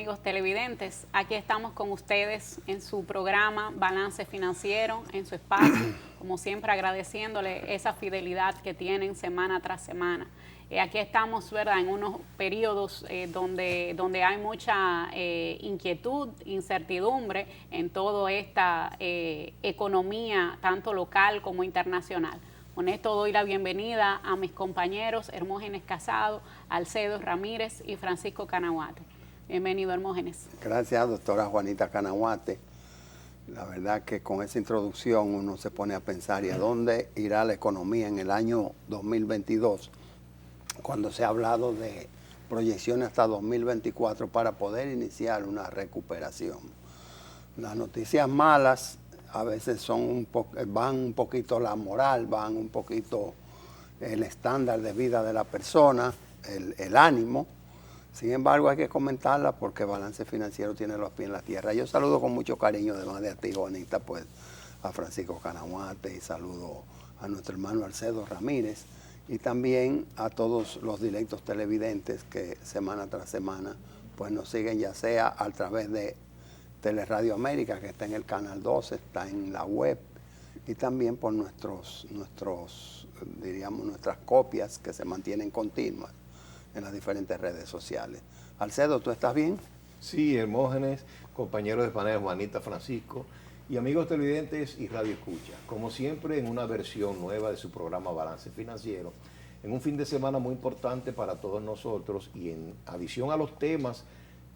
amigos televidentes. Aquí estamos con ustedes en su programa Balance Financiero, en su espacio, como siempre agradeciéndole esa fidelidad que tienen semana tras semana. Aquí estamos, ¿verdad?, en unos periodos donde hay mucha inquietud, incertidumbre en toda esta economía, tanto local como internacional. Con esto doy la bienvenida a mis compañeros Hermógenes Casado, Alcedo Ramírez y Francisco Canahuate. Bienvenido, Hermógenes. Gracias, doctora Juanita Canahuate. La verdad que con esa introducción uno se pone a pensar, ¿y a dónde irá la economía en el año 2022? Cuando se ha hablado de proyecciones hasta 2024 para poder iniciar una recuperación. Las noticias malas a veces van un poquito la moral, van un poquito el estándar de vida de la persona, el ánimo. Sin embargo, hay que comentarla porque Balance Financiero tiene los pies en la tierra. Yo saludo con mucho cariño, además de a ti, Juanita, pues a Francisco Canahuate, y saludo a nuestro hermano Alcedo Ramírez, y también a todos los directos televidentes que semana tras semana pues nos siguen, ya sea a través de Teleradio América, que está en el canal 12, está en la web, y también por nuestras copias que se mantienen continuas en las diferentes redes sociales. Alcedo, ¿tú estás bien? Sí, Hermógenes, compañeros de panel Juanita, Francisco, y amigos televidentes y radio escucha, como siempre en una versión nueva de su programa Balance Financiero, en un fin de semana muy importante para todos nosotros, y en adición a los temas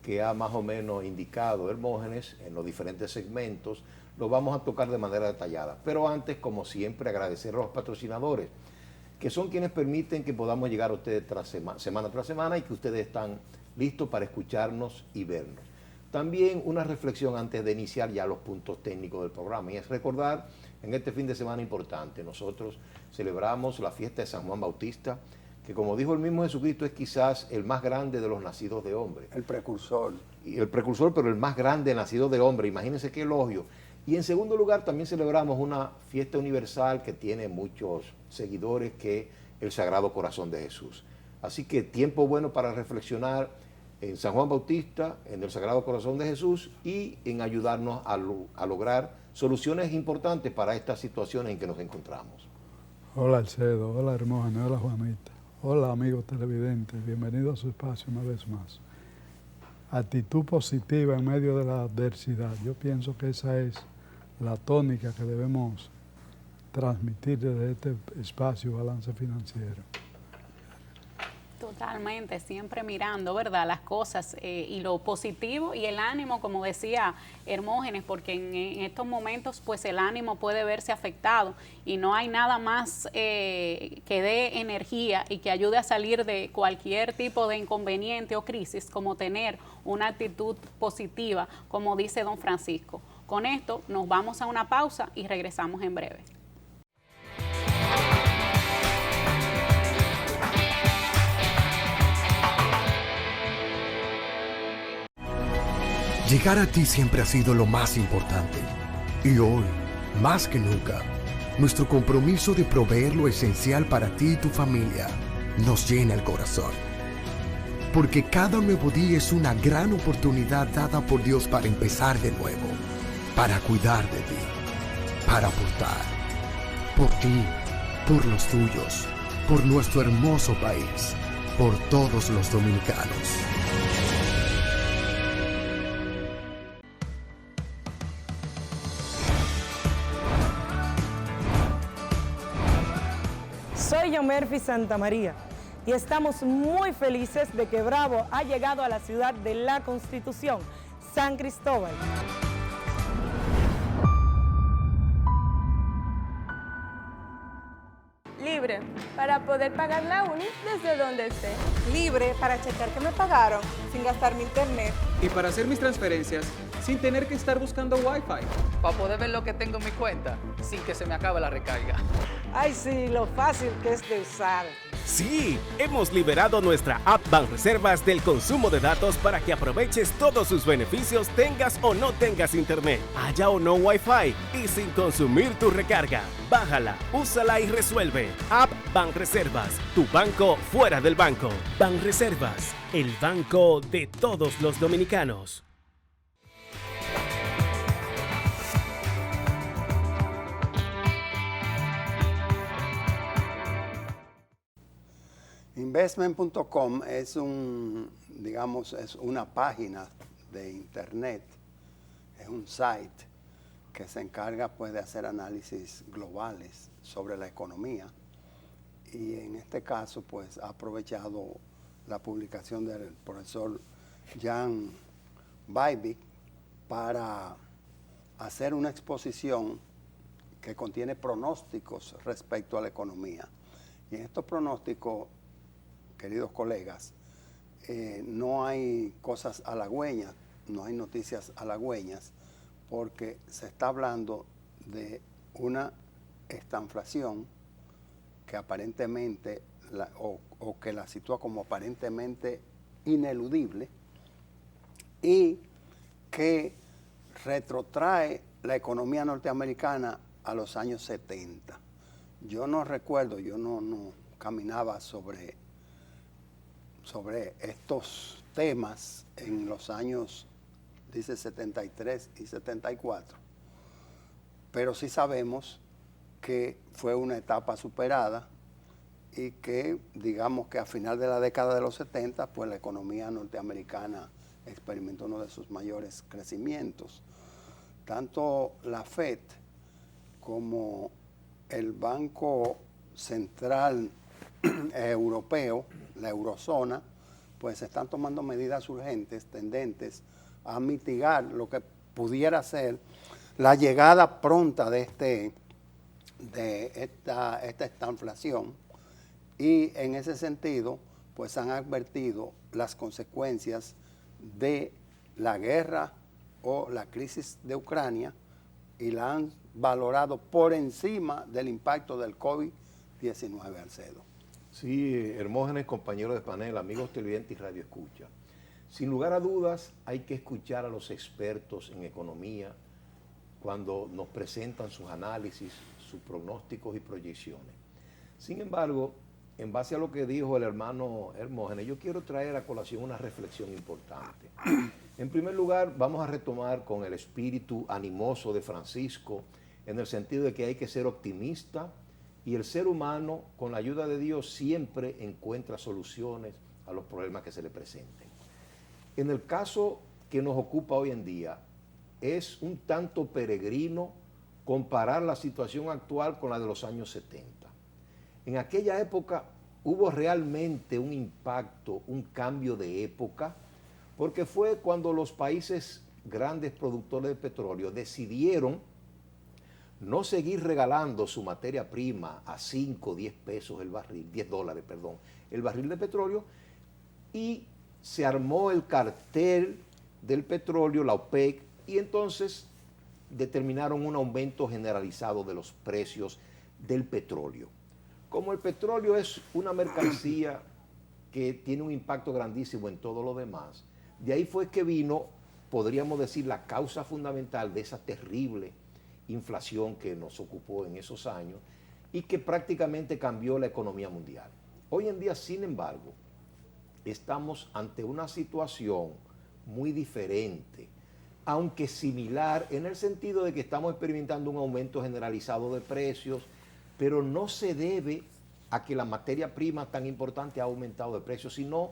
que ha más o menos indicado Hermógenes en los diferentes segmentos, los vamos a tocar de manera detallada. Pero antes, como siempre, agradecer a los patrocinadores, que son quienes permiten que podamos llegar a ustedes semana tras semana, y que ustedes están listos para escucharnos y vernos. También una reflexión antes de iniciar ya los puntos técnicos del programa, y es recordar, en este fin de semana importante, nosotros celebramos la fiesta de San Juan Bautista, que como dijo el mismo Jesucristo, es quizás el más grande de los nacidos de hombre. El precursor. Y el precursor, pero el más grande nacido de hombre, imagínense qué elogio. Y en segundo lugar, también celebramos una fiesta universal que tiene muchos seguidores, que es el Sagrado Corazón de Jesús. Así que tiempo bueno para reflexionar en San Juan Bautista, en el Sagrado Corazón de Jesús, y en ayudarnos a lograr soluciones importantes para estas situaciones en que nos encontramos. Hola Alcedo, hola Hermógenes, hola Juanita, hola amigos televidentes, bienvenidos a su espacio una vez más. Actitud positiva en medio de la adversidad, yo pienso que esa es la tónica que debemos transmitir desde este espacio Balance Financiero. Totalmente, siempre mirando, ¿verdad?, las cosas y lo positivo y el ánimo, como decía Hermógenes, porque en estos momentos pues el ánimo puede verse afectado y no hay nada más que dé energía y que ayude a salir de cualquier tipo de inconveniente o crisis como tener una actitud positiva, como dice don Francisco. Con esto nos vamos a una pausa y regresamos en breve. Llegar a ti siempre ha sido lo más importante. Y hoy, más que nunca, nuestro compromiso de proveer lo esencial para ti y tu familia nos llena el corazón. Porque cada nuevo día es una gran oportunidad dada por Dios para empezar de nuevo, para cuidar de ti, para aportar, por ti, por los tuyos, por nuestro hermoso país, por todos los dominicanos. Soy Yomerfi Santamaría y estamos muy felices de que Bravo ha llegado a la ciudad de la Constitución, San Cristóbal. Libre para poder pagar la uni desde donde esté. Libre para checar que me pagaron sin gastar mi internet. Y para hacer mis transferencias sin tener que estar buscando Wi-Fi. Para poder ver lo que tengo en mi cuenta sin que se me acabe la recarga. Ay, sí, lo fácil que es de usar. Sí, hemos liberado nuestra app Banreservas del consumo de datos para que aproveches todos sus beneficios, tengas o no tengas internet, haya o no Wi-Fi y sin consumir tu recarga. Bájala, úsala y resuelve. App Banreservas, tu banco fuera del banco. Banreservas, el banco de todos los dominicanos. Investment.com es es una página de internet, es un site que se encarga pues de hacer análisis globales sobre la economía, y en este caso pues ha aprovechado la publicación del profesor Jan Bybig para hacer una exposición que contiene pronósticos respecto a la economía. Y en estos pronósticos, queridos colegas, no hay cosas halagüeñas, no hay noticias halagüeñas, porque se está hablando de una estanflación que aparentemente, o que la sitúa como aparentemente ineludible, y que retrotrae la economía norteamericana a los años 70. Yo no recuerdo, yo no caminaba sobre estos temas en los años, dice 73 y 74, pero sí sabemos que fue una etapa superada y que, digamos que a final de la década de los 70, pues la economía norteamericana experimentó uno de sus mayores crecimientos. Tanto la FED como el Banco Central Europeo, la eurozona, pues están tomando medidas urgentes tendentes a mitigar lo que pudiera ser la llegada pronta de esta estanflación, y en ese sentido pues han advertido las consecuencias de la guerra o la crisis de Ucrania, y la han valorado por encima del impacto del COVID-19, Alcedo. Sí, Hermógenes, compañeros de panel, amigos televidentes y radio escucha. Sin lugar a dudas, hay que escuchar a los expertos en economía cuando nos presentan sus análisis, sus pronósticos y proyecciones. Sin embargo, en base a lo que dijo el hermano Hermógenes, yo quiero traer a colación una reflexión importante. En primer lugar, vamos a retomar con el espíritu animoso de Francisco, en el sentido de que hay que ser optimista, y el ser humano, con la ayuda de Dios, siempre encuentra soluciones a los problemas que se le presenten. En el caso que nos ocupa hoy en día, es un tanto peregrino comparar la situación actual con la de los años 70. En aquella época hubo realmente un impacto, un cambio de época, porque fue cuando los países grandes productores de petróleo decidieron no seguir regalando su materia prima a 5 o 10 pesos el barril, $10, perdón, el barril de petróleo, y se armó el cartel del petróleo, la OPEC, y entonces determinaron un aumento generalizado de los precios del petróleo. Como el petróleo es una mercancía que tiene un impacto grandísimo en todo lo demás, de ahí fue que vino, podríamos decir, la causa fundamental de esa terrible inflación que nos ocupó en esos años y que prácticamente cambió la economía mundial. Hoy en día, sin embargo, estamos ante una situación muy diferente, aunque similar en el sentido de que estamos experimentando un aumento generalizado de precios, pero no se debe a que la materia prima tan importante ha aumentado de precio, sino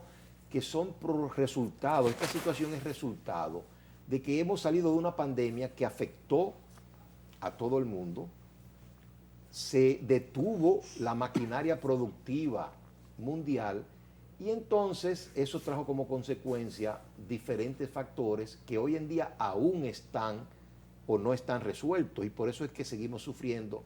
que son resultado, esta situación es resultado de que hemos salido de una pandemia que afectó a todo el mundo, se detuvo la maquinaria productiva mundial, y entonces eso trajo como consecuencia diferentes factores que hoy en día aún están o no están resueltos, y por eso es que seguimos sufriendo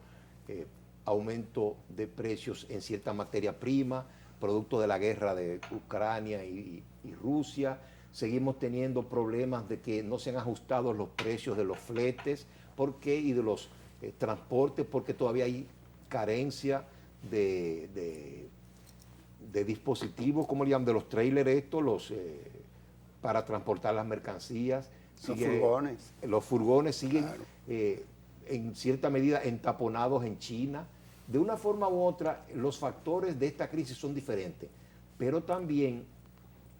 aumento de precios en cierta materia prima, producto de la guerra de Ucrania y Rusia. Seguimos teniendo problemas de que no se han ajustado los precios de los fletes, ¿por qué? Y de los transportes, porque todavía hay carencia de de dispositivos, ¿cómo le llaman? De los trailers estos, para transportar las mercancías. Los furgones siguen, claro, en cierta medida entaponados en China. De una forma u otra, los factores de esta crisis son diferentes, pero también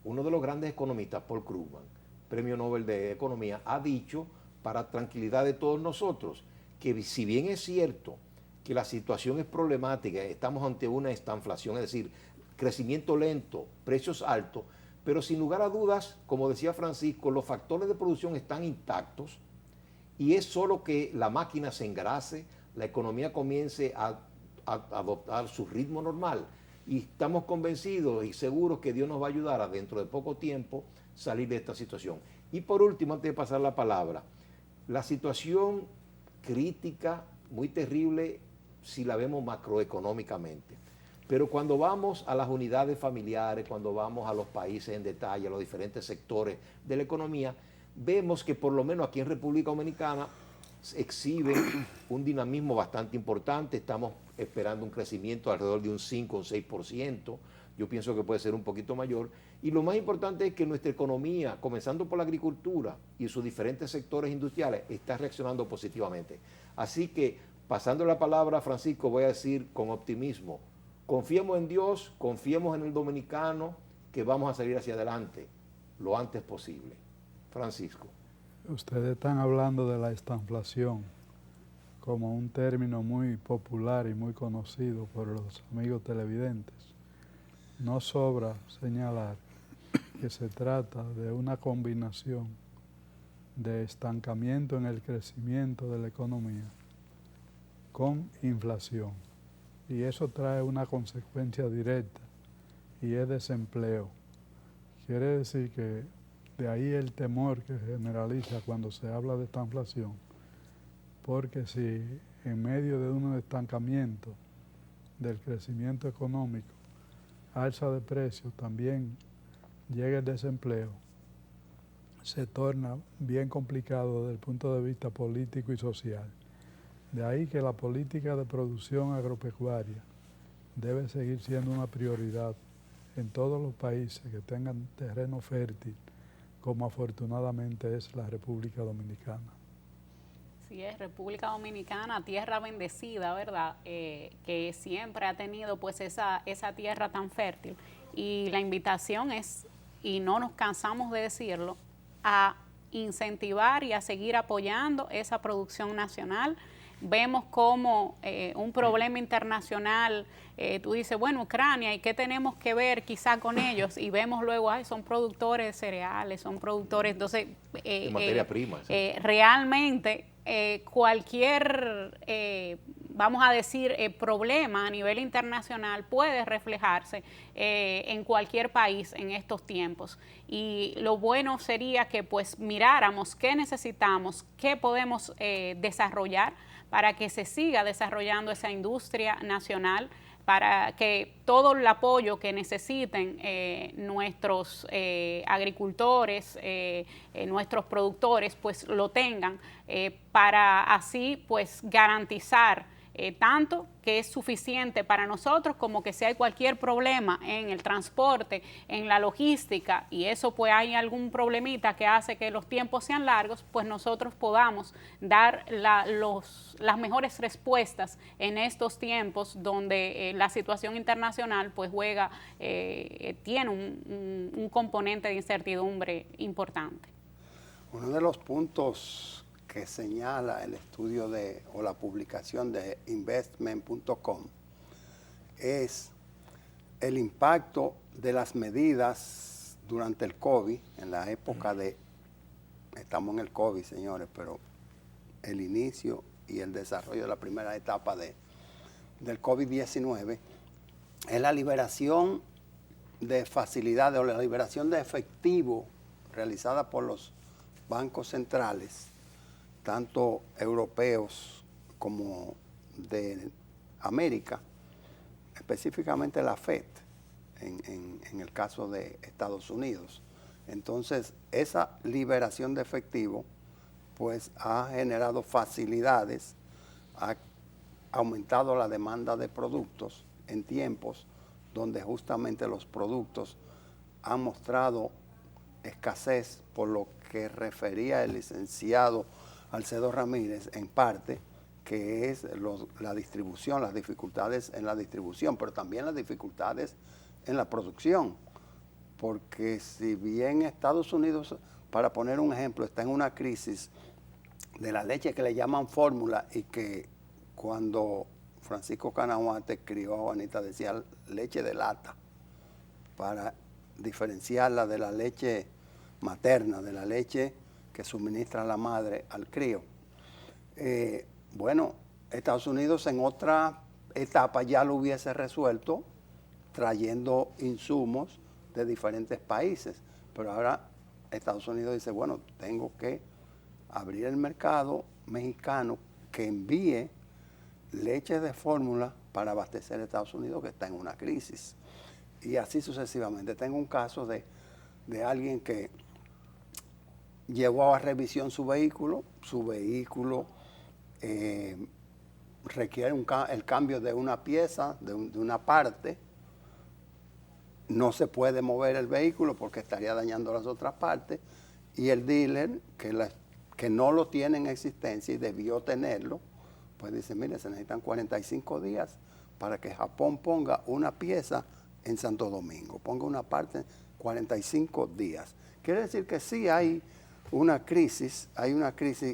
uno de los grandes economistas, Paul Krugman, Premio Nobel de Economía, ha dicho, para tranquilidad de todos nosotros, que si bien es cierto que la situación es problemática, estamos ante una estanflación, es decir, crecimiento lento, precios altos, pero sin lugar a dudas, como decía Francisco, los factores de producción están intactos y es solo que la máquina se engrase, la economía comience a adoptar su ritmo normal. Y estamos convencidos y seguros que Dios nos va a ayudar a dentro de poco tiempo salir de esta situación. Y por último, antes de pasar la palabra, la situación crítica, muy terrible, si la vemos macroeconómicamente. Pero cuando vamos a las unidades familiares, cuando vamos a los países en detalle, a los diferentes sectores de la economía, vemos que por lo menos aquí en República Dominicana exhiben un dinamismo bastante importante. Estamos esperando un crecimiento alrededor de un 5 o un 6%. Yo pienso que puede ser un poquito mayor. Y lo más importante es que nuestra economía, comenzando por la agricultura y sus diferentes sectores industriales, está reaccionando positivamente. Así que, pasando la palabra a Francisco, voy a decir con optimismo, confiemos en Dios, confiemos en el dominicano, que vamos a salir hacia adelante lo antes posible. Francisco. Ustedes están hablando de la estanflación como un término muy popular y muy conocido por los amigos televidentes. No sobra señalar que se trata de una combinación de estancamiento en el crecimiento de la economía con inflación. Y eso trae una consecuencia directa y es desempleo. Quiere decir que de ahí el temor que generaliza cuando se habla de esta inflación, porque si en medio de un estancamiento del crecimiento económico, alza de precios, también llega el desempleo, se torna bien complicado desde el punto de vista político y social. De ahí que la política de producción agropecuaria debe seguir siendo una prioridad en todos los países que tengan terreno fértil, como afortunadamente es la República Dominicana. Sí, es República Dominicana, tierra bendecida, ¿verdad? Que siempre ha tenido pues esa tierra tan fértil. Y la invitación es, y no nos cansamos de decirlo, a incentivar y a seguir apoyando esa producción nacional. Vemos como un problema internacional, tú dices, bueno, Ucrania, ¿y qué tenemos que ver quizá con ellos? Y vemos luego, ay, son productores de cereales, son productores, entonces... de materia prima. Sí. Realmente cualquier, vamos a decir, problema a nivel internacional puede reflejarse en cualquier país en estos tiempos. Y lo bueno sería que pues miráramos qué necesitamos, qué podemos desarrollar para que se siga desarrollando esa industria nacional, para que todo el apoyo que necesiten nuestros agricultores, nuestros productores, pues lo tengan, para así pues garantizar tanto que es suficiente para nosotros como que si hay cualquier problema en el transporte, en la logística, y eso pues hay algún problemita que hace que los tiempos sean largos, pues nosotros podamos dar las mejores respuestas en estos tiempos donde la situación internacional pues juega, tiene un componente de incertidumbre importante. Uno de los puntos que señala el estudio o la publicación de investment.com es el impacto de las medidas durante el COVID, en la época estamos en el COVID, señores, pero el inicio y el desarrollo de la primera etapa del COVID-19 es la liberación de facilidades o la liberación de efectivo realizada por los bancos centrales, tanto europeos como de América, específicamente la FED, en el caso de Estados Unidos. Entonces, esa liberación de efectivo pues ha generado facilidades, ha aumentado la demanda de productos en tiempos donde justamente los productos han mostrado escasez, por lo que refería el licenciado Alcedo Ramírez en parte, que es la distribución, las dificultades en la distribución, pero también las dificultades en la producción. Porque si bien Estados Unidos, para poner un ejemplo, está en una crisis de la leche que le llaman fórmula, y que cuando Francisco Canahuate crió a Juanita decía leche de lata, para diferenciarla de la leche materna, de la leche que suministra la madre al crío. Bueno, Estados Unidos en otra etapa ya lo hubiese resuelto trayendo insumos de diferentes países, pero ahora Estados Unidos dice, bueno, tengo que abrir el mercado mexicano que envíe leche de fórmula para abastecer a Estados Unidos, que está en una crisis. Y así sucesivamente. Tengo un caso de alguien que llevó a revisión su vehículo requiere el cambio de una pieza, de una parte. No se puede mover el vehículo porque estaría dañando las otras partes, y el dealer, que no lo tiene en existencia y debió tenerlo, pues dice, mire, se necesitan 45 días para que Japón ponga una pieza en Santo Domingo, ponga una parte, 45 días. Quiere decir que sí hay una crisis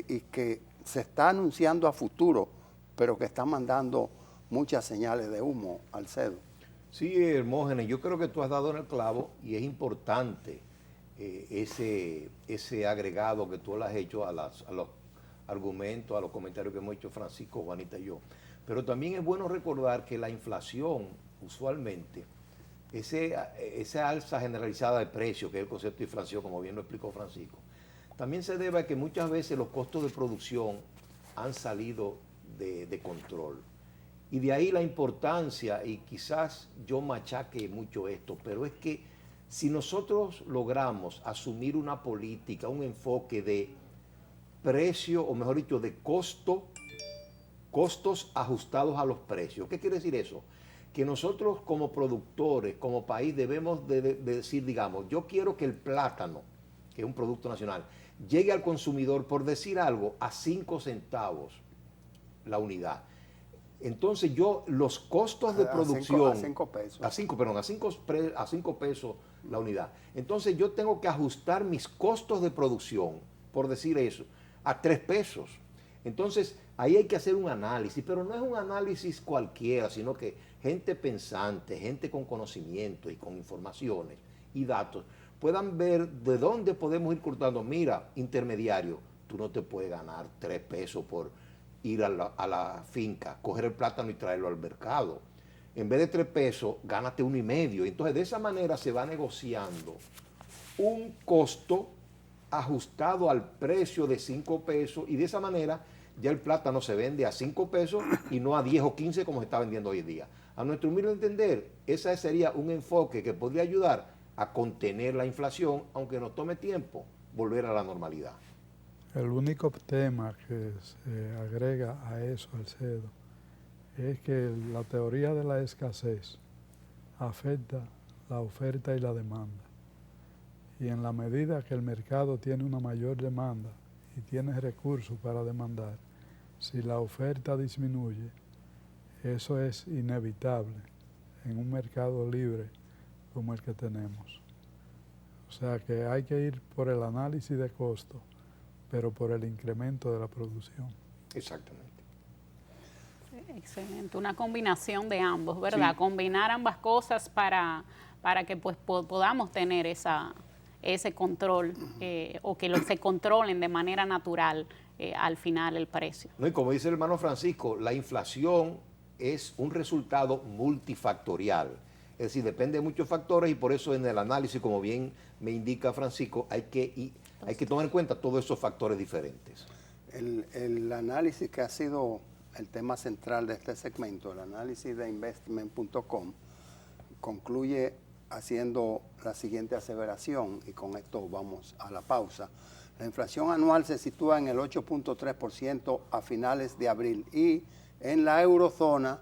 y que se está anunciando a futuro, pero que está mandando muchas señales de humo, Alcedo. Sí, Hermógenes, yo creo que tú has dado en el clavo, y es importante ese agregado que tú le has hecho a los argumentos, a los comentarios que hemos hecho Francisco, Juanita y yo. Pero también es bueno recordar que la inflación, usualmente, esa alza generalizada de precios, que es el concepto de inflación, como bien lo explicó Francisco, también se debe a que muchas veces los costos de producción han salido de control. Y de ahí la importancia, y quizás yo machaque mucho esto, pero es que si nosotros logramos asumir una política, un enfoque de precio, o mejor dicho, de costos ajustados a los precios. ¿Qué quiere decir eso? Que nosotros como productores, como país, debemos de decir, digamos, yo quiero que el plátano, que es un producto nacional, llegue al consumidor, por decir algo, a 5 centavos la unidad. Entonces los costos de producción... A 5 pesos. A 5 pesos la unidad. Entonces yo tengo que ajustar mis costos de producción, por decir eso, a 3 pesos. Entonces ahí hay que hacer un análisis, pero no es un análisis cualquiera, sino que gente pensante, gente con conocimiento y con informaciones y datos, puedan ver de dónde podemos ir cortando. Mira, intermediario, tú no te puedes ganar 3 pesos por ir a la finca, coger el plátano y traerlo al mercado. En vez de 3 pesos, gánate 1,5. Entonces, de esa manera se va negociando un costo ajustado al precio de 5 pesos, y de esa manera ya el plátano se vende a 5 pesos y no a 10 o 15 como se está vendiendo hoy en día. A nuestro humilde entender, ese sería un enfoque que podría ayudar a contener la inflación, aunque nos tome tiempo volver a la normalidad. El único tema que se agrega a eso, Alcedo, es que la teoría de la escasez afecta la oferta y la demanda. Y en la medida que el mercado tiene una mayor demanda y tiene recursos para demandar, si la oferta disminuye, eso es inevitable en un mercado libre como el que tenemos. O sea que hay que ir por el análisis de costo, pero por el incremento de la producción. Exactamente. Excelente, una combinación de ambos, ¿verdad? Sí. Combinar ambas cosas para que pues podamos tener ese control o que se controlen de manera natural al final el precio. No, y como dice el hermano Francisco, la inflación es un resultado multifactorial. Es decir, depende de muchos factores, y por eso en el análisis, como bien me indica Francisco, hay que tomar en cuenta todos esos factores diferentes. El análisis que ha sido el tema central de este segmento, el análisis de investment.com, concluye haciendo la siguiente aseveración, y con esto vamos a la pausa. La inflación anual se sitúa en el 8.3% a finales de abril, y en la eurozona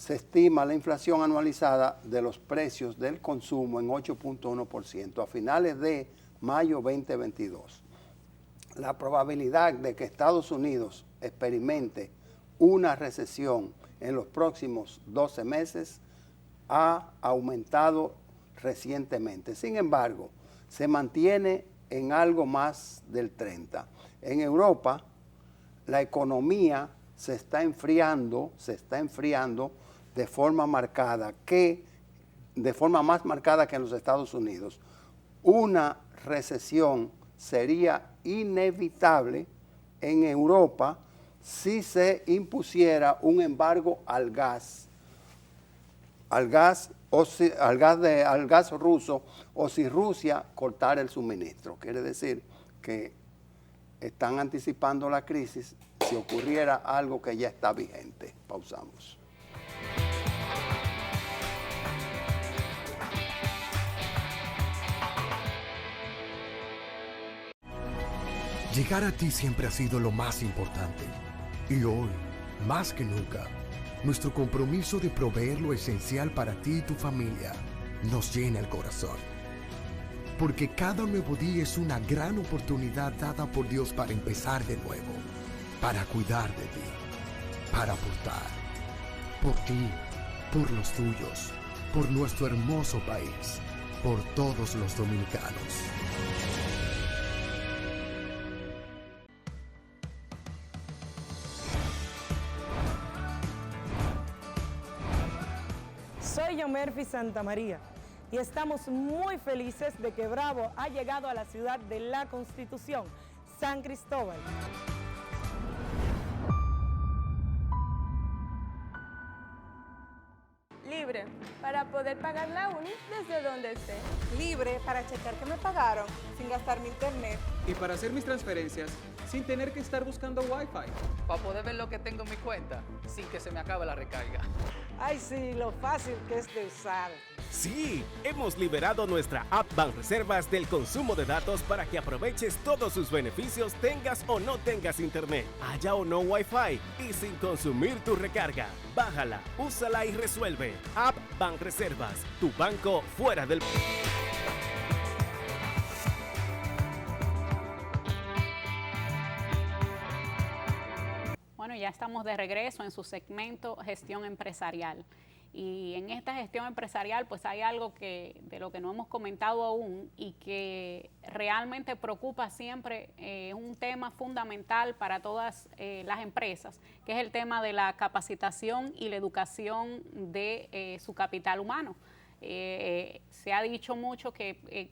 se estima la inflación anualizada de los precios del consumo en 8.1% a finales de mayo 2022. La probabilidad de que Estados Unidos experimente una recesión en los próximos 12 meses ha aumentado recientemente. Sin embargo, se mantiene en algo más del 30%. En Europa, la economía se está enfriando de forma más marcada que en los Estados Unidos. Una recesión sería inevitable en Europa si se impusiera un embargo al gas ruso, o si Rusia cortara el suministro. Quiere decir que están anticipando la crisis si ocurriera algo que ya está vigente. Pausamos. Llegar a ti siempre ha sido lo más importante. Y hoy, más que nunca, nuestro compromiso de proveer lo esencial para ti y tu familia nos llena el corazón. Porque cada nuevo día es una gran oportunidad dada por Dios para empezar de nuevo, para cuidar de ti, para aportar, por ti, por los tuyos, por nuestro hermoso país, por todos los dominicanos. Soy Yomerfi Santa María y estamos muy felices de que Bravo ha llegado a la ciudad de la Constitución, San Cristóbal. Libre, para poder pagar la uni desde donde esté. Libre para checar que me pagaron sin gastar mi internet. Y para hacer mis transferencias sin tener que estar buscando Wi-Fi. Para poder ver lo que tengo en mi cuenta sin que se me acabe la recarga. Ay, sí, lo fácil que es de usar. Sí, hemos liberado nuestra app Banreservas del consumo de datos para que aproveches todos sus beneficios, tengas o no tengas internet, haya o no Wi-Fi y sin consumir tu recarga. Bájala, úsala y resuelve. App Banreservas, tu banco fuera del... Bueno, ya estamos de regreso en su segmento Gestión Empresarial. Y en esta gestión empresarial pues hay algo de lo que no hemos comentado aún y que realmente preocupa siempre, un tema fundamental para todas las empresas, que es el tema de la capacitación y la educación de su capital humano. Se ha dicho mucho que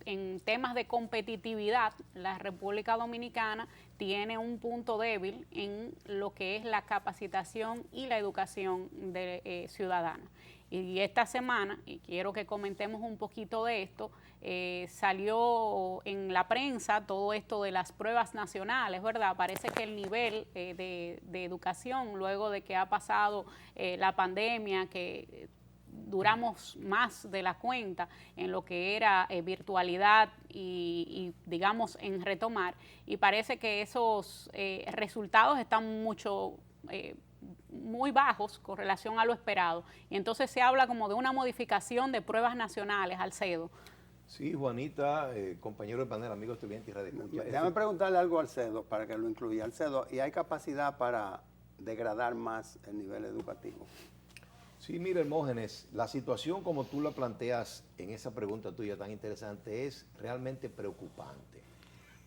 en temas de competitividad, la República Dominicana tiene un punto débil en lo que es la capacitación y la educación ciudadana. Y esta semana, y quiero que comentemos un poquito de esto, salió en la prensa todo esto de las pruebas nacionales, ¿verdad? Parece que el nivel de educación, luego de que ha pasado la pandemia, que duramos más de la cuenta en lo que era virtualidad y digamos en retomar, y parece que esos resultados están muy bajos con relación a lo esperado, y entonces se habla como de una modificación de pruebas nacionales al CEDO. Sí, Juanita, compañero de panel, amigos estudiantes y Radio Escucha. Déjame preguntarle algo al CEDO para que lo incluya. Al CEDO, ¿y hay capacidad para degradar más el nivel educativo? Sí, mira, Hermógenes, la situación como tú la planteas en esa pregunta tuya tan interesante es realmente preocupante.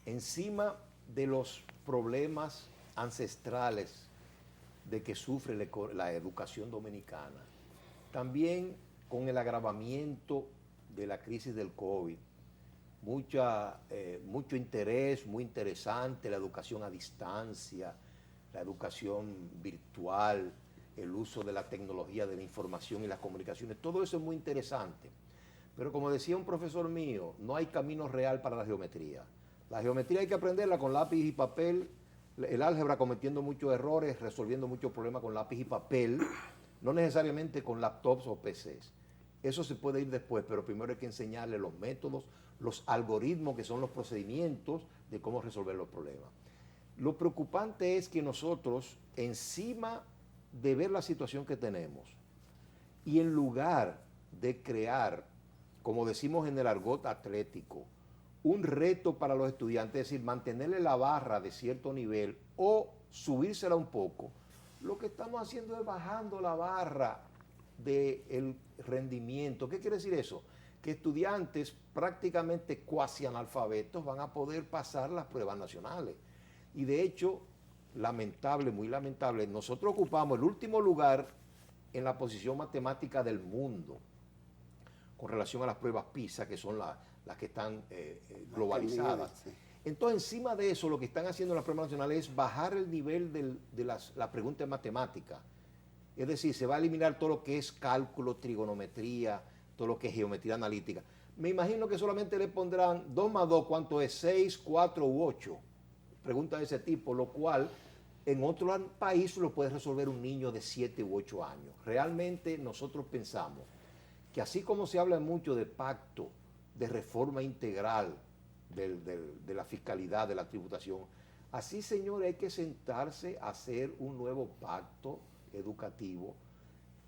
Encima de los problemas ancestrales de que sufre la educación dominicana, también con el agravamiento de la crisis del COVID, mucho interés, muy interesante, la educación a distancia, la educación virtual, el uso de la tecnología de la información y las comunicaciones, todo eso es muy interesante. Pero como decía un profesor mío, no hay camino real para la geometría. La geometría hay que aprenderla con lápiz y papel, el álgebra cometiendo muchos errores, resolviendo muchos problemas con lápiz y papel, no necesariamente con laptops o PCs. Eso se puede ir después, pero primero hay que enseñarle los métodos, los algoritmos, que son los procedimientos de cómo resolver los problemas. Lo preocupante es que nosotros, encima de ver la situación que tenemos, Y en lugar de crear, como decimos en el argot atlético, un reto para los estudiantes, es decir, mantenerle la barra de cierto nivel o subírsela un poco, lo que estamos haciendo es bajando la barra del rendimiento. ¿Qué quiere decir eso? Que estudiantes prácticamente cuasi analfabetos van a poder pasar las pruebas nacionales. Y de hecho, lamentable, muy lamentable, nosotros ocupamos el último lugar en la posición matemática del mundo con relación a las pruebas PISA, que son las que están globalizadas. Entonces, encima de eso, lo que están haciendo las pruebas nacionales es bajar el nivel de la pregunta en matemática. Es decir, se va a eliminar todo lo que es cálculo, trigonometría, todo lo que es geometría analítica. Me imagino que solamente le pondrán 2 más 2, ¿cuánto es? 6, 4 u 8. Preguntas de ese tipo, lo cual en otro país lo puede resolver un niño de 7 u 8 años. Realmente nosotros pensamos que así como se habla mucho de pacto, de reforma integral de la fiscalidad, de la tributación, así, señores, hay que sentarse a hacer un nuevo pacto educativo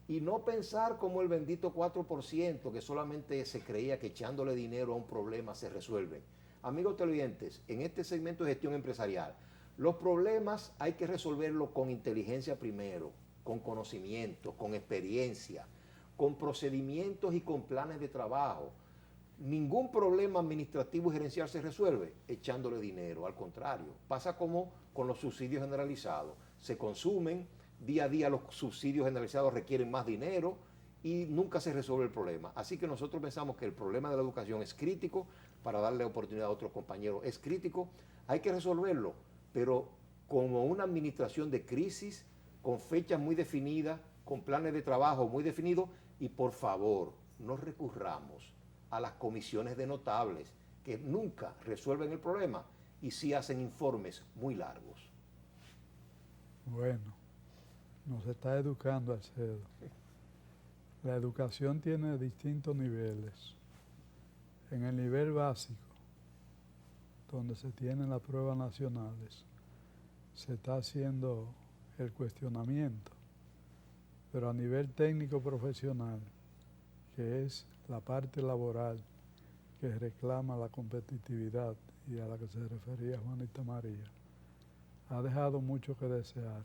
y no pensar como el bendito 4% que solamente se creía que echándole dinero a un problema se resuelve. Amigos televidentes, en este segmento de gestión empresarial, los problemas hay que resolverlos con inteligencia primero, con conocimiento, con experiencia, con procedimientos y con planes de trabajo. Ningún problema administrativo y gerencial se resuelve echándole dinero, al contrario. Pasa como con los subsidios generalizados. Se consumen, día a día los subsidios generalizados requieren más dinero y nunca se resuelve el problema. Así que nosotros pensamos que el problema de la educación es crítico, para darle oportunidad a otros compañeros, es crítico, hay que resolverlo, pero como una administración de crisis, con fechas muy definidas, con planes de trabajo muy definidos, y por favor, no recurramos a las comisiones de notables, que nunca resuelven el problema y sí hacen informes muy largos. Bueno, nos está educando Alcedo. La educación tiene distintos niveles. En el nivel básico, donde se tienen las pruebas nacionales, se está haciendo el cuestionamiento, pero a nivel técnico profesional, que es la parte laboral que reclama la competitividad y a la que se refería Juanita María, ha dejado mucho que desear.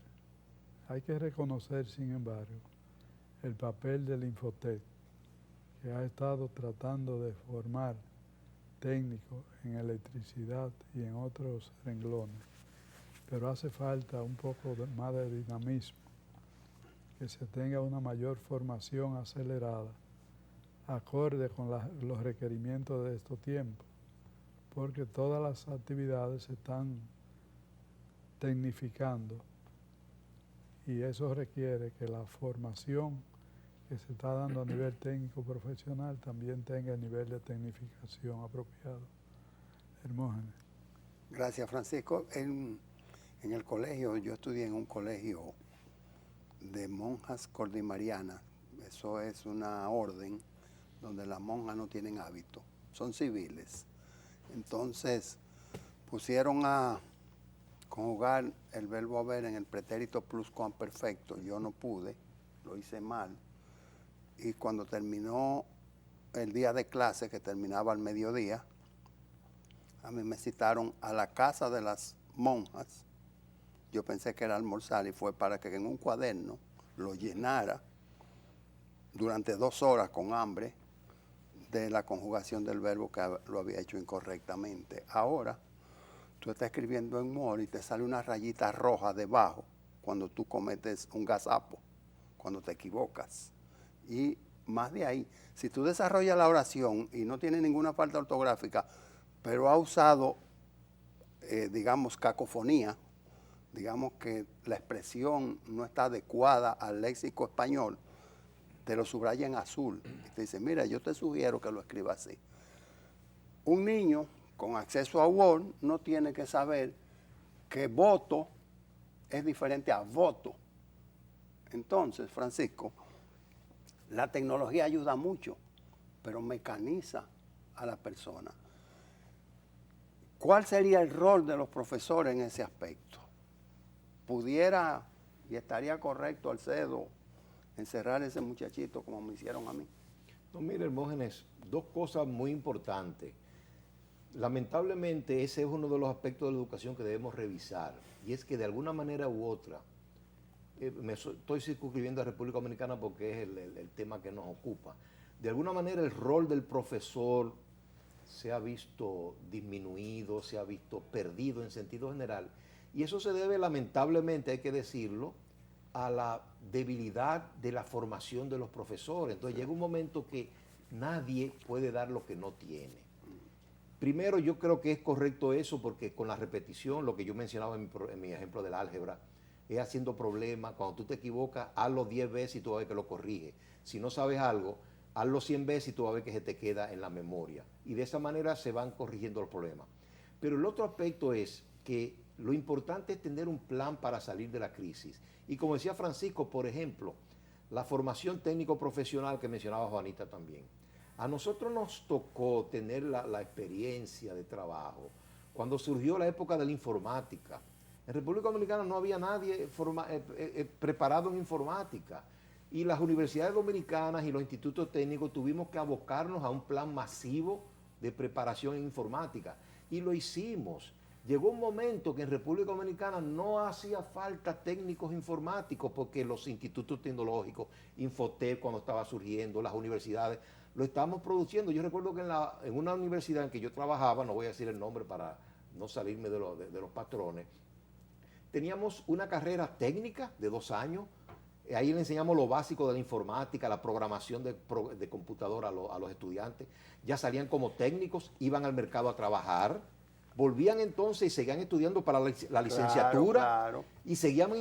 Hay que reconocer, sin embargo, el papel del Infotec, que ha estado tratando de formar técnicos en electricidad y en otros renglones, pero hace falta un poco más de dinamismo, que se tenga una mayor formación acelerada, acorde con los requerimientos de estos tiempos, porque todas las actividades se están tecnificando y eso requiere que la formación que se está dando a nivel técnico profesional también tenga el nivel de tecnificación apropiado. Hermógenes. Gracias, Francisco. En el colegio, yo estudié en un colegio de monjas cordimarianas. Eso es una orden donde las monjas no tienen hábito, son civiles. Entonces pusieron a conjugar el verbo haber en el pretérito pluscuamperfecto. Yo no pude, lo hice mal. Y cuando terminó el día de clase, que terminaba al mediodía, a mí me citaron a la casa de las monjas. Yo pensé que era almorzar y fue para que en un cuaderno lo llenara durante 2 horas con hambre de la conjugación del verbo que lo había hecho incorrectamente. Ahora, tú estás escribiendo en Word y te sale una rayita roja debajo cuando tú cometes un gazapo, cuando te equivocas. Y más de ahí, si tú desarrollas la oración y no tiene ninguna falta ortográfica, pero ha usado, digamos, cacofonía, digamos que la expresión no está adecuada al léxico español, te lo subraya en azul y te dice, mira, yo te sugiero que lo escribas así. Un niño con acceso a Word no tiene que saber que voto es diferente a voto. Entonces, Francisco, la tecnología ayuda mucho, pero mecaniza a la persona. ¿Cuál sería el rol de los profesores en ese aspecto? Pudiera y estaría correcto, Alcedo, encerrar a ese muchachito como me hicieron a mí. No, mire, Hermógenes, dos cosas muy importantes. Lamentablemente ese es uno de los aspectos de la educación que debemos revisar, y es que de alguna manera u otra, estoy circunscribiendo a República Dominicana porque es el tema que nos ocupa, de alguna manera el rol del profesor se ha visto disminuido, se ha visto perdido en sentido general, y eso se debe lamentablemente, hay que decirlo, a la debilidad de la formación de los profesores. Entonces llega un momento que nadie puede dar lo que no tiene. Primero, yo creo que es correcto eso porque con la repetición, lo que yo mencionaba en mi ejemplo del álgebra, es haciendo problemas. Cuando tú te equivocas, hazlo 10 veces y tú vas a ver que lo corriges. Si no sabes algo, hazlo 100 veces y tú vas a ver que se te queda en la memoria. Y de esa manera se van corrigiendo los problemas. Pero el otro aspecto es que lo importante es tener un plan para salir de la crisis. Y como decía Francisco, por ejemplo, la formación técnico-profesional que mencionaba Juanita también. A nosotros nos tocó tener la experiencia de trabajo cuando surgió la época de la informática. En República Dominicana no había nadie preparado en informática. Y las universidades dominicanas y los institutos técnicos tuvimos que abocarnos a un plan masivo de preparación en informática. Y lo hicimos. Llegó un momento que en República Dominicana no hacía falta técnicos informáticos porque los institutos tecnológicos, Infotep cuando estaba surgiendo, las universidades, lo estábamos produciendo. Yo recuerdo que en una universidad en que yo trabajaba, no voy a decir el nombre para no salirme de los patrones, teníamos una carrera técnica de 2 años. Ahí le enseñamos lo básico de la informática, la programación de computadora a los estudiantes. Ya salían como técnicos, iban al mercado a trabajar, volvían entonces y seguían estudiando para la licenciatura. Claro. Y seguíamos,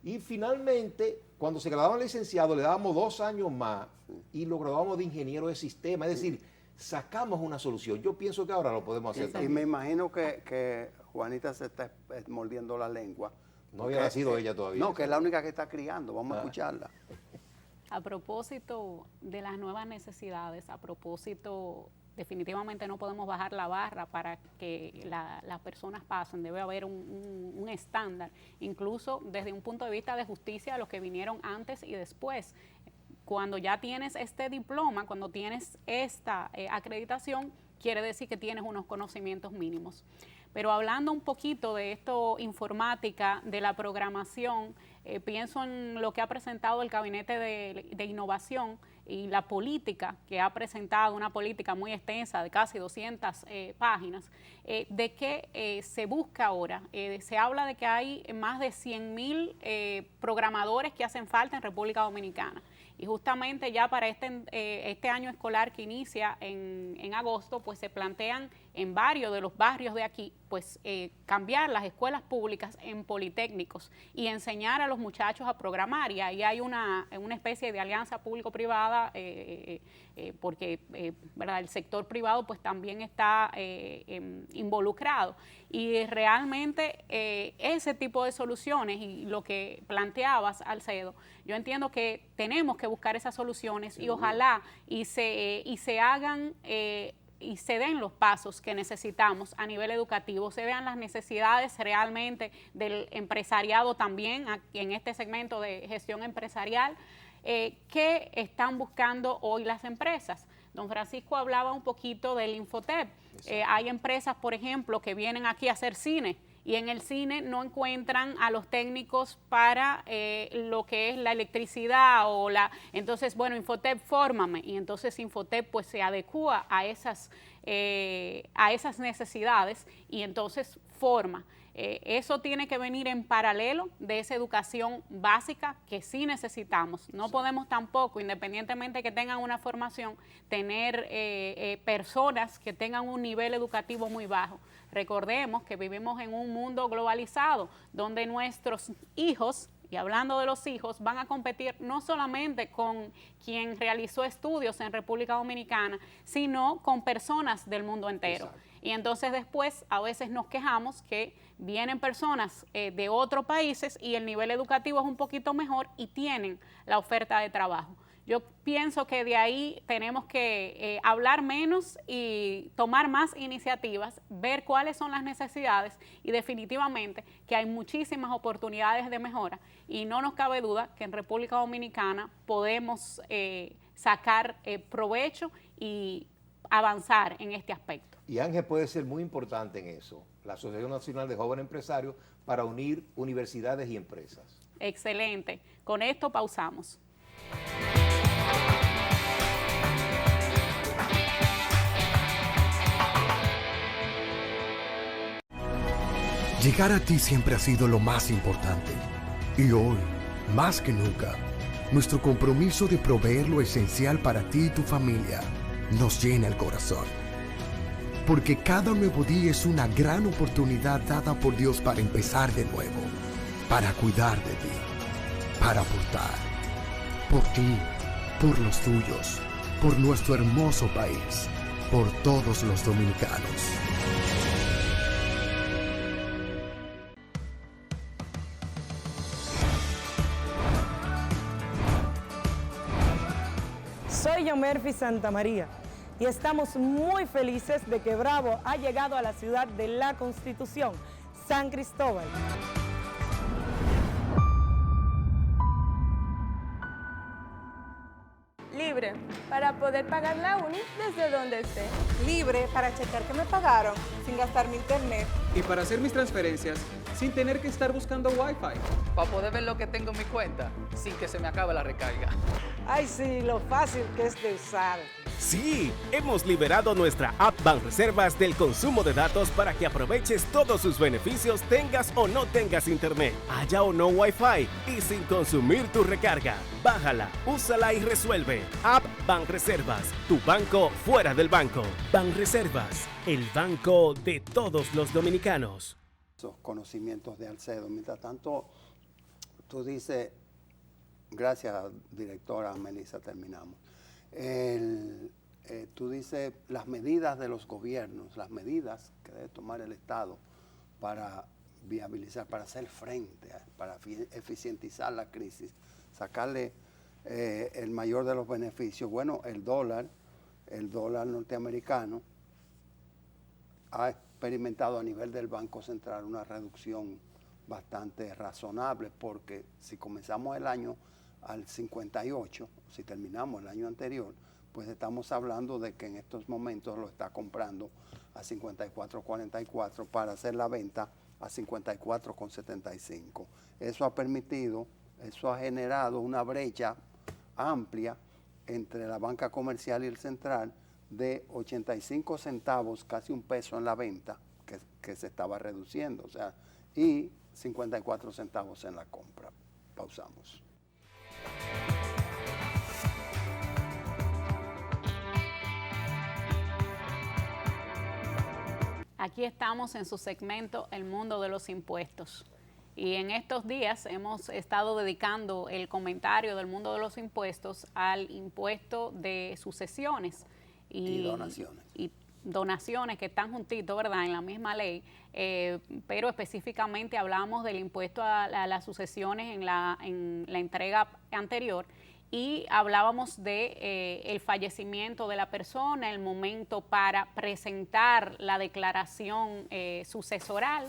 y finalmente, cuando se graduaban licenciados, le dábamos 2 años más y lo graduamos de ingeniero de sistema. Es decir, sacamos una solución. Yo pienso que ahora lo podemos hacer. Y me imagino que Juanita se está mordiendo la lengua. No había nacido ella todavía. No, que es la única que está criando. Vamos a escucharla. A propósito de las nuevas necesidades, a propósito, definitivamente no podemos bajar la barra para que las personas pasen. Debe haber un estándar, incluso desde un punto de vista de justicia, los que vinieron antes y después. Cuando ya tienes este diploma, cuando tienes esta acreditación, quiere decir que tienes unos conocimientos mínimos. Pero hablando un poquito de esto, informática, de la programación, pienso en lo que ha presentado el Gabinete de Innovación y la política que ha presentado, una política muy extensa de casi 200 páginas, de qué se busca ahora. Se habla de que hay más de 100.000 programadores que hacen falta en República Dominicana. Y justamente ya para este año escolar que inicia en agosto, pues se plantean en varios de los barrios de aquí, pues cambiar las escuelas públicas en politécnicos y enseñar a los muchachos a programar. Y ahí hay una especie de alianza público-privada, porque ¿verdad? El sector privado pues también está involucrado. Y realmente ese tipo de soluciones y lo que planteabas, Alcedo, yo entiendo que tenemos que buscar esas soluciones y ojalá y se hagan y se den los pasos que necesitamos a nivel educativo, se vean las necesidades realmente del empresariado también, aquí en este segmento de gestión empresarial, que están buscando hoy las empresas. Don Francisco hablaba un poquito del Infotep. Hay empresas, por ejemplo, que vienen aquí a hacer cine y en el cine no encuentran a los técnicos para lo que es la electricidad entonces, bueno, Infotep, fórmame. Y entonces Infotep pues se adecúa a esas necesidades y entonces forma. Eso tiene que venir en paralelo de esa educación básica que sí necesitamos. No podemos tampoco, independientemente que tengan una formación, tener personas que tengan un nivel educativo muy bajo. Recordemos que vivimos en un mundo globalizado donde nuestros hijos, y hablando de los hijos, van a competir no solamente con quien realizó estudios en República Dominicana, sino con personas del mundo entero. Exacto. Y entonces después a veces nos quejamos que vienen personas de otros países y el nivel educativo es un poquito mejor y tienen la oferta de trabajo. Yo pienso que de ahí tenemos que hablar menos y tomar más iniciativas, ver cuáles son las necesidades y definitivamente que hay muchísimas oportunidades de mejora y no nos cabe duda que en República Dominicana podemos sacar provecho y avanzar en este aspecto. Y Ángel puede ser muy importante en eso, la Asociación Nacional de Jóvenes Empresarios, para unir universidades y empresas. Excelente. Con esto pausamos. Llegar a ti siempre ha sido lo más importante. Y hoy, más que nunca, nuestro compromiso de proveer lo esencial para ti y tu familia nos llena el corazón. Porque cada nuevo día es una gran oportunidad dada por Dios para empezar de nuevo, para cuidar de ti, para aportar, por ti, por los tuyos, por nuestro hermoso país, por todos los dominicanos. Soy Yomerfi Santamaría y estamos muy felices de que Bravo ha llegado a la ciudad de la Constitución, San Cristóbal. Libre para poder pagar la uni desde donde esté. Libre para checar que me pagaron sin gastar mi internet. Y para hacer mis transferencias sin tener que estar buscando Wi-Fi. Para poder ver lo que tengo en mi cuenta sin que se me acabe la recarga. Ay, sí, lo fácil que es de usar. Sí, hemos liberado nuestra app Banreservas del consumo de datos para que aproveches todos sus beneficios tengas o no tengas internet, haya o no Wi-Fi y sin consumir tu recarga. Bájala, úsala y resuelve. App Banreservas, tu banco fuera del banco. Banreservas, el banco de todos los dominicanos. Esos conocimientos de Alcedo. Mientras tanto, tú dices, gracias, directora Melissa, terminamos. Tú dices las medidas de los gobiernos, las medidas que debe tomar el Estado para viabilizar, para hacer frente, para eficientizar la crisis, sacarle el mayor de los beneficios. Bueno, el dólar norteamericano ha experimentado a nivel del Banco Central una reducción bastante razonable, porque si comenzamos el año al 58, si terminamos el año anterior, pues estamos hablando de que en estos momentos lo está comprando a 54.44 para hacer la venta a 54.75. Eso ha generado una brecha amplia entre la banca comercial y el central de 85 centavos, casi un peso en la venta, que se estaba reduciendo, o sea, y 54 centavos en la compra. Pausamos. Aquí estamos en su segmento El Mundo de los Impuestos. Y en estos días hemos estado dedicando el comentario del mundo de los impuestos al impuesto de sucesiones y donaciones. Y donaciones que están juntitos, ¿verdad?, en la misma ley, pero específicamente hablamos del impuesto a las sucesiones en la entrega anterior, y hablábamos de el fallecimiento de la persona, el momento para presentar la declaración sucesoral.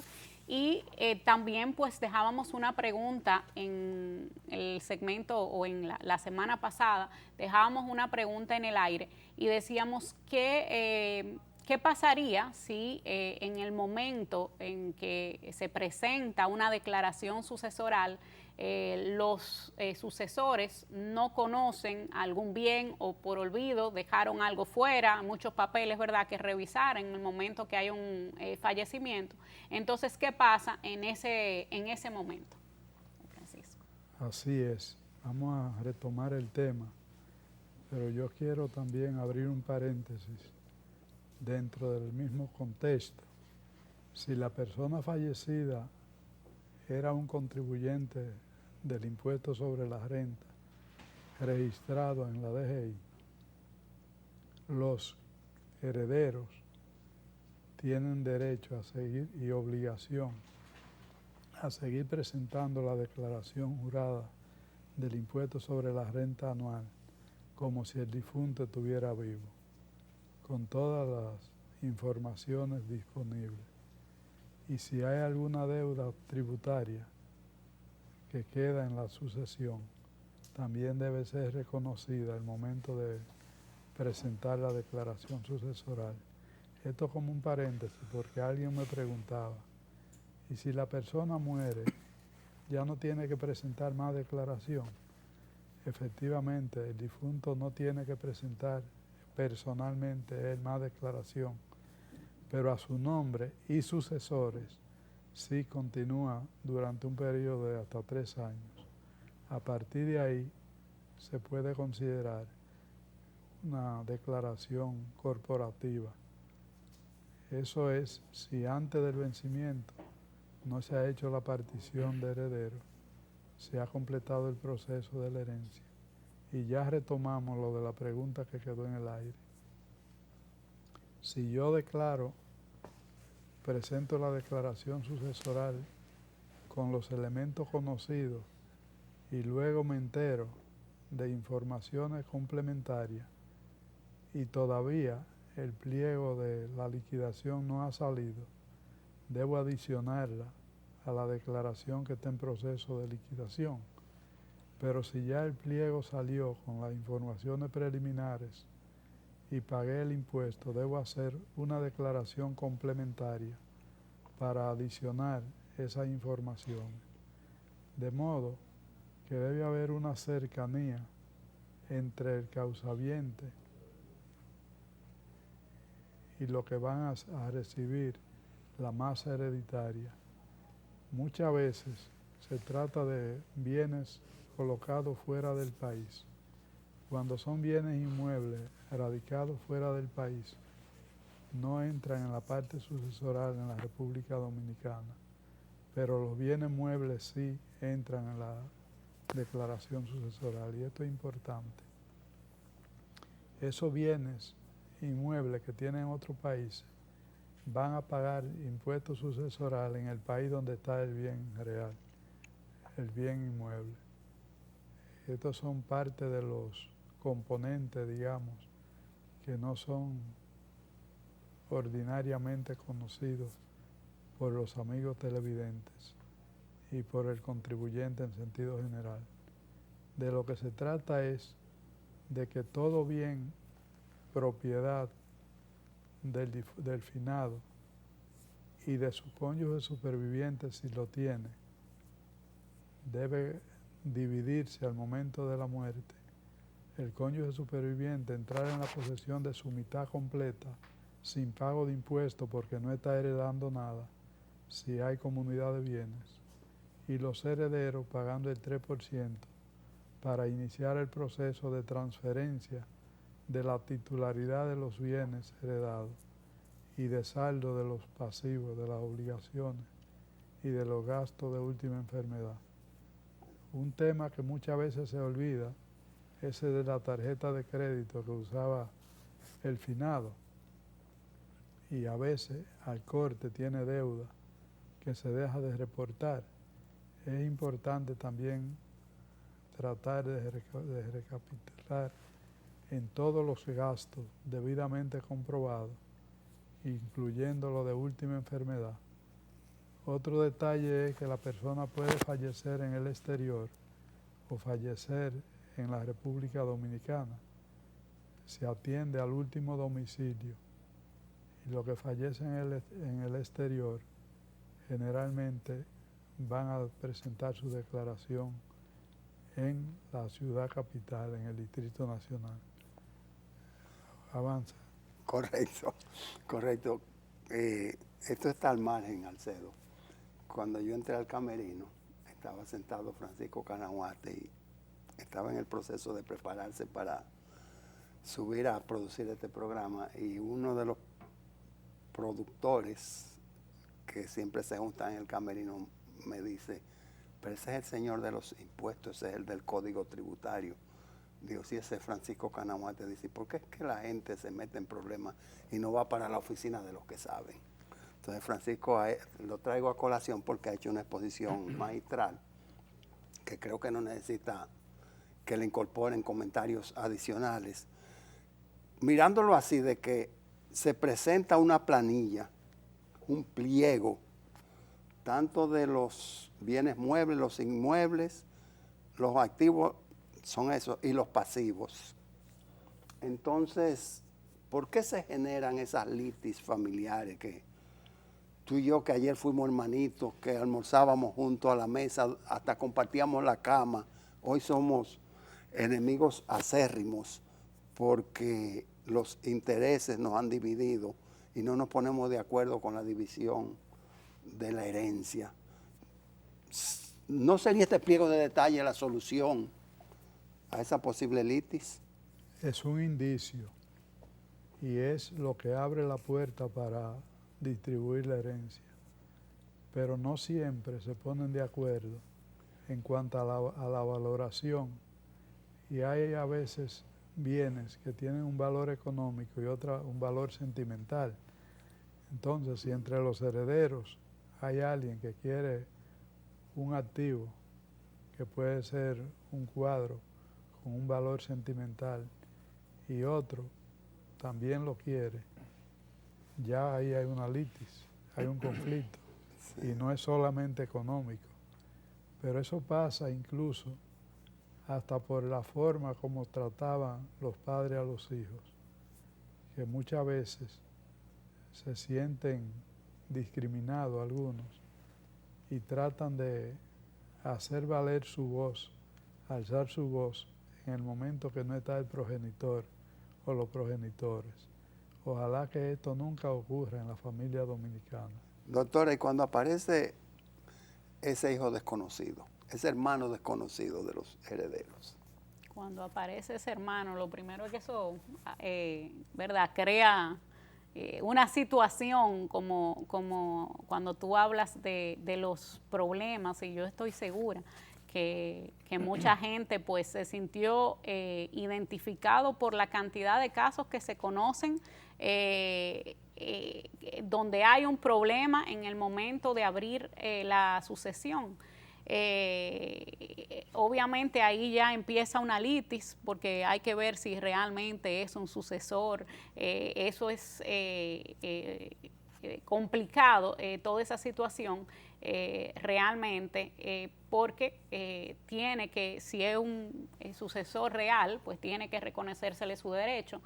Y también pues dejábamos una pregunta en el segmento, o en la semana pasada, dejábamos una pregunta en el aire y decíamos que qué pasaría si en el momento en que se presenta una declaración sucesoral, los sucesores no conocen algún bien o por olvido dejaron algo fuera, muchos papeles, ¿verdad?, que revisar en el momento que hay un fallecimiento. Entonces, ¿qué pasa en ese momento, Francisco? Así es. Vamos a retomar el tema, pero yo quiero también abrir un paréntesis dentro del mismo contexto. Si la persona fallecida era un contribuyente del impuesto sobre la renta registrado en la DGI, los herederos tienen derecho a seguir y obligación a seguir presentando la declaración jurada del impuesto sobre la renta anual como si el difunto estuviera vivo, con todas las informaciones disponibles. Y si hay alguna deuda tributaria que queda en la sucesión, también debe ser reconocida al momento de presentar la declaración sucesoral. Esto como un paréntesis, porque alguien me preguntaba, ¿y si la persona muere, ya no tiene que presentar más declaración? Efectivamente, el difunto no tiene que presentar personalmente él más declaración, pero a su nombre y sucesores sí continúa durante un periodo de hasta 3 años. A partir de ahí se puede considerar una declaración corporativa. Eso es si antes del vencimiento no se ha hecho la partición de herederos, se ha completado el proceso de la herencia. Y ya retomamos lo de la pregunta que quedó en el aire. Si yo declaro, presento la declaración sucesoral con los elementos conocidos y luego me entero de informaciones complementarias y todavía el pliego de la liquidación no ha salido, debo adicionarla a la declaración que está en proceso de liquidación. Pero si ya el pliego salió con las informaciones preliminares y pagué el impuesto, debo hacer una declaración complementaria para adicionar esas informaciones. De modo que debe haber una cercanía entre el causaviente y lo que van a recibir la masa hereditaria. Muchas veces se trata de bienes colocados fuera del país. Cuando son bienes inmuebles radicados fuera del país, no entran en la parte sucesoral en la República Dominicana, pero los bienes muebles sí entran en la declaración sucesoral, y esto es importante. Esos bienes inmuebles que tienen otros países van a pagar impuestos sucesorales en el país donde está el bien real, el bien inmueble. Estos son parte de los componentes, digamos, que no son ordinariamente conocidos por los amigos televidentes y por el contribuyente en sentido general. De lo que se trata es de que todo bien, propiedad del finado y de su cónyuge superviviente, si lo tiene, debe dividirse al momento de la muerte. El cónyuge superviviente entrar en la posesión de su mitad completa sin pago de impuestos porque no está heredando nada, si hay comunidad de bienes, y los herederos pagando el 3% para iniciar el proceso de transferencia de la titularidad de los bienes heredados y de saldo de los pasivos, de las obligaciones y de los gastos de última enfermedad. Un tema que muchas veces se olvida, ese de la tarjeta de crédito que usaba el finado, y a veces al corte tiene deuda que se deja de reportar. Es importante también tratar de recapitular en todos los gastos debidamente comprobados, incluyendo lo de última enfermedad. Otro detalle es que la persona puede fallecer en el exterior o fallecer en la República Dominicana. Se atiende al último domicilio y los que fallecen en el exterior generalmente van a presentar su declaración en la ciudad capital, en el Distrito Nacional. Avanza. Correcto, correcto. Esto está al margen, Alcedo. Cuando yo entré al camerino, estaba sentado Francisco Canahuate y estaba en el proceso de prepararse para subir a producir este programa, y uno de los productores que siempre se juntan en el camerino me dice: pero ese es el señor de los impuestos, ese es el del código tributario. Digo, sí, ese es Francisco Canahuate. Dice: ¿por qué es que la gente se mete en problemas y no va para la oficina de los que saben? Entonces Francisco lo traigo a colación porque ha hecho una exposición magistral que creo que no necesita que le incorporen comentarios adicionales. Mirándolo así, de que se presenta una planilla, un pliego, tanto de los bienes muebles, los inmuebles, los activos son esos, y los pasivos. Entonces, ¿por qué se generan esas litis familiares que tú y yo, que ayer fuimos hermanitos, que almorzábamos juntos a la mesa, hasta compartíamos la cama, hoy somos enemigos acérrimos porque los intereses nos han dividido y no nos ponemos de acuerdo con la división de la herencia? ¿No sería este pliego de detalle la solución a esa posible litis? Es un indicio y es lo que abre la puerta para distribuir la herencia. Pero no siempre se ponen de acuerdo en cuanto a la valoración, y hay a veces bienes que tienen un valor económico y otro un valor sentimental. Entonces, si entre los herederos hay alguien que quiere un activo, que puede ser un cuadro con un valor sentimental, y otro también lo quiere, ya ahí hay una litis, hay un conflicto, y no es solamente económico. Pero eso pasa incluso hasta por la forma como trataban los padres a los hijos, que muchas veces se sienten discriminados algunos y tratan de hacer valer su voz, alzar su voz en el momento que no está el progenitor o los progenitores. Ojalá que esto nunca ocurra en la familia dominicana. Doctora, y cuando aparece ese hijo desconocido, ese hermano desconocido de los herederos, cuando aparece ese hermano, lo primero es que eso, ¿verdad?, crea una situación como cuando tú hablas de los problemas, y yo estoy segura que mucha gente pues se sintió identificado por la cantidad de casos que se conocen donde hay un problema en el momento de abrir la sucesión. Obviamente ahí ya empieza una litis, porque hay que ver si realmente es un sucesor. Eso es complicado, toda esa situación realmente, porque tiene que, si es un sucesor real, pues tiene que reconocérsele su derecho,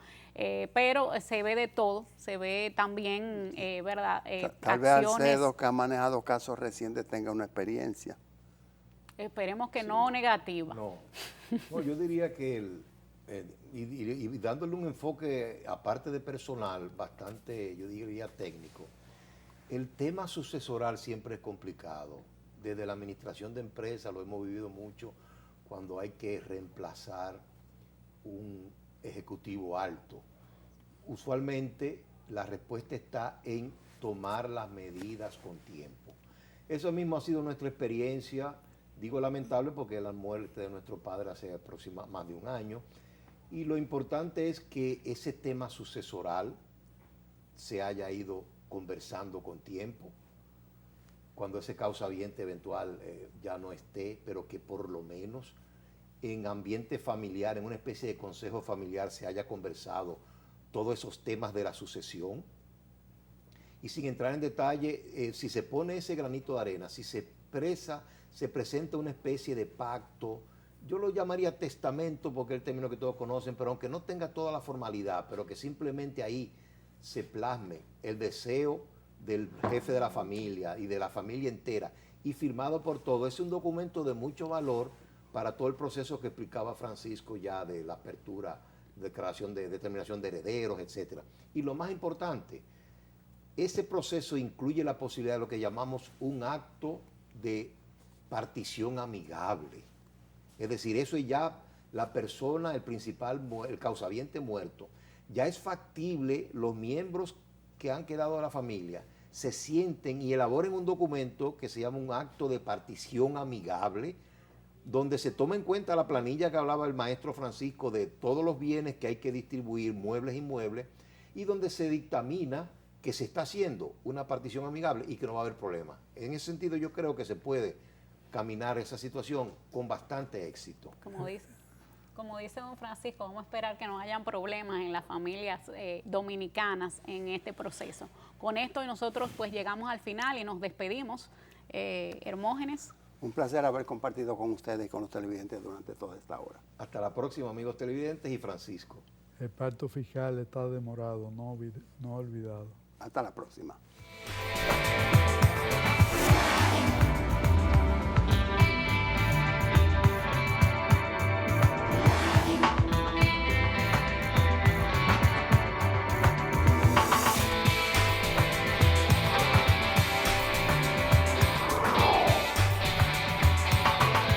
pero se ve de todo, se ve también, ¿verdad? Tal vez Alcedo, que ha manejado casos recientes, tenga una experiencia. Esperemos que no negativa. No, yo diría que, y dándole un enfoque, aparte de personal, bastante, yo diría técnico, el tema sucesoral siempre es complicado. Desde la administración de empresas lo hemos vivido mucho cuando hay que reemplazar un ejecutivo alto. Usualmente la respuesta está en tomar las medidas con tiempo. Eso mismo ha sido nuestra experiencia. Digo lamentable porque la muerte de nuestro padre hace aproximadamente más de un año, y lo importante es que ese tema sucesoral se haya ido conversando con tiempo, cuando ese causaviente eventual ya no esté, pero que por lo menos en ambiente familiar, en una especie de consejo familiar, se haya conversado todos esos temas de la sucesión. Y sin entrar en detalle, si se pone ese granito de arena, si se presenta una especie de pacto, yo lo llamaría testamento porque es el término que todos conocen, pero aunque no tenga toda la formalidad, pero que simplemente ahí se plasme el deseo del jefe de la familia y de la familia entera, y firmado por todos, es un documento de mucho valor para todo el proceso que explicaba Francisco ya de la apertura, declaración de determinación de herederos, etcétera. Y lo más importante, ese proceso incluye la posibilidad de lo que llamamos un acto de partición amigable. Es decir, eso es ya la persona, el principal, el causaviente muerto. Ya es factible, los miembros que han quedado de la familia se sienten y elaboren un documento que se llama un acto de partición amigable, donde se toma en cuenta la planilla que hablaba el maestro Francisco de todos los bienes que hay que distribuir, muebles e inmuebles, y donde se dictamina que se está haciendo una partición amigable y que no va a haber problema. En ese sentido yo creo que se puede caminar esa situación con bastante éxito. Como dice. como dice don Francisco, vamos a esperar que no hayan problemas en las familias dominicanas en este proceso. Con esto nosotros pues llegamos al final y nos despedimos. Hermógenes. Un placer haber compartido con ustedes y con los televidentes durante toda esta hora. Hasta la próxima, amigos televidentes, y Francisco. El pacto fiscal está demorado, no olvidado. Hasta la próxima.